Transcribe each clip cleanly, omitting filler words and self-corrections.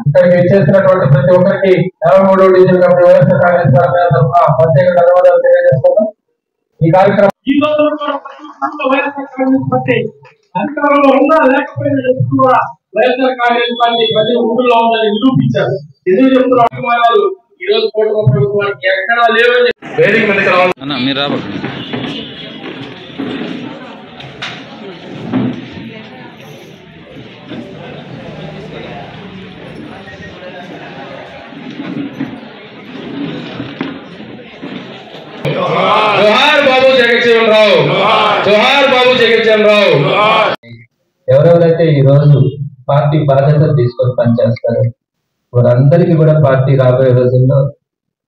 ఇక్కడికి ఇచ్చేసినటువంటి ప్రతి ఒక్కరికి 53వ division committee YSR Congress party తరఫున ప్రత్యేక ధన్యవాదాలు తెలియజేస్తున్నాం. ఈ కార్యక్రమం అధికారంలో ఉన్నా లేకపోయినా కూడా వైఎస్ఆర్ కాంగ్రెస్ పార్టీ ప్రతి ఊళ్ళో ఉందని నిరూపించారు. ఎందుకు చెప్తున్న అభిమానాలు ఈ రోజు కూటమి ప్రభుత్వానికి ఎక్కడా లేవని వేదిక మీదకి రావాలి. జోహార్ బాబు జగజ్జీవన్ రావు, జోహార్ బాబు జగజ్జీవన్ రావు. ఎవరెవరైతే ఈ రోజు పార్టీ బాధ్యతలు తీసుకొని పనిచేస్తారో వారందరికీ కూడా పార్టీ రాబోయే రోజుల్లో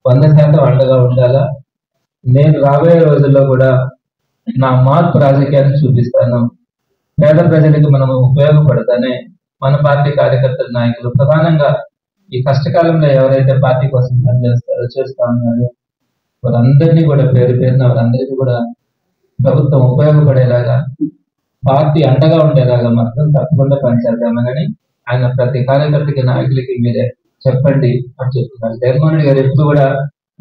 100% అండగా ఉండాలా. నేను రాబోయే రోజుల్లో కూడా నా మార్పు రాజకీయాన్ని చూపిస్తాను. పేద ప్రజలకు మనం ఉపయోగపడతానే మన పార్టీ కార్యకర్తల నాయకులు ప్రధానంగా ఈ కష్టకాలంలో ఎవరైతే పార్టీ కోసం పనిచేస్తారో చేస్తా ఉన్నారో వారందరినీ కూడా పేరు పేరున వారందరికీ కూడా ప్రభుత్వం ఉపయోగపడేలాగా పార్టీ అండగా ఉండేలాగా మాత్రం తప్పకుండా పనిచేద్దామని ఆయన ప్రతి కార్యకర్తకి నాయకులకి మీరే చెప్పండి అని చెప్తున్నారు. జగన్మోహన్ రెడ్డి గారు ఎప్పుడు కూడా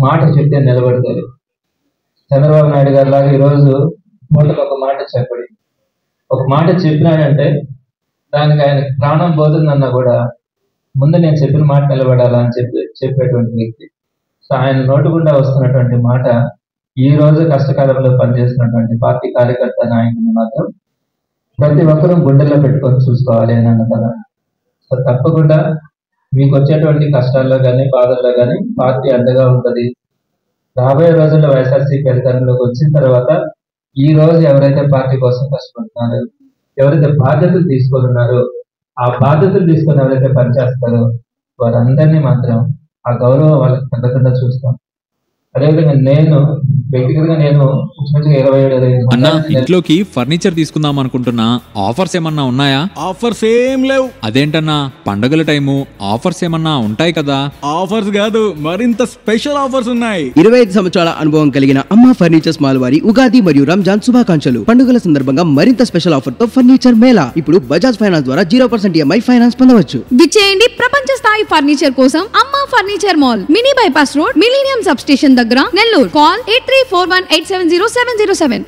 మాట చెప్తే నిలబడతారు. చంద్రబాబు నాయుడు గారి లాగా ఈరోజు మూటకు ఒక మాట చెప్పండి, ఒక మాట చెప్పినాడంటే దానికి ఆయన ప్రాణం పోతుందన్నా కూడా ముందు నేను చెప్పిన మాట నిలబడాలా అని చెప్పేటువంటి వ్యక్తి. సో ఆయన నోటు గుండా వస్తున్నటువంటి మాట ఈ రోజు కష్టకాలంలో పనిచేస్తున్నటువంటి పార్టీ కార్యకర్త నాయకుని మాత్రం ప్రతి ఒక్కరూ గుండెల్లో పెట్టుకొని చూసుకోవాలి అని అన్న కదా. సో తప్పకుండా మీకు వచ్చేటువంటి కష్టాల్లో కానీ బాధల్లో కానీ పార్టీ అండగా ఉంటుంది. రాబోయే రోజుల్లో వైఎస్ఆర్సీపీ అధికారంలోకి వచ్చిన తర్వాత ఈ రోజు ఎవరైతే పార్టీ కోసం కష్టపడుతున్నారో, ఎవరైతే బాధ్యతలు తీసుకొని ఉన్నారో, ఆ బాధ్యతలు తీసుకొని ఎవరైతే పనిచేస్తారో వారందరినీ మాత్రం ఆ గౌరవం వాళ్ళకి తగ్గకుండా చూస్తాం. అదేవిధంగా నేను వ్యక్తిగతంగా నేను ఇంచుమించుగా 27 అన్నా ఇంట్లోకి ఫర్నిచర్ తీసుకుందాం అనుకుంటున్నా, ఆఫర్స్ ఏమన్నా ఉన్నాయా? ఆఫర్స్ ఏం లేవు. అదేంటన్నా పండగల టైము ఆఫర్స్ ఏమన్నా ఉంటాయి కదా? ఆఫర్స్ కాదు మరింత స్పెషల్ ఆఫర్స్ ఉన్నాయి. 25 సంవత్సరాల అనుభవం కలిగిన అమ్మ ఫర్నిచర్స్ మాల్ వారి ఉగాది మరియు రంజాన్ శుభాకాంక్షలు. పండుగల సందర్భంగా మరింత స్పెషల్ ఆఫర్ తో ఫర్నిచర్ మేళా. ఇప్పుడు బజాజ్ ఫైనాన్స్ ద్వారా 0% EMI ఫైనాన్స్ పొందవచ్చు. విచ్చేయండి ప్రపంచ స్థాయి ఫర్నిచర్ కోసం అమ్మ furniture mall, mini bypass road, millennium sub station దగ్గర, నెల్లూరు. కాల్ 8341870707.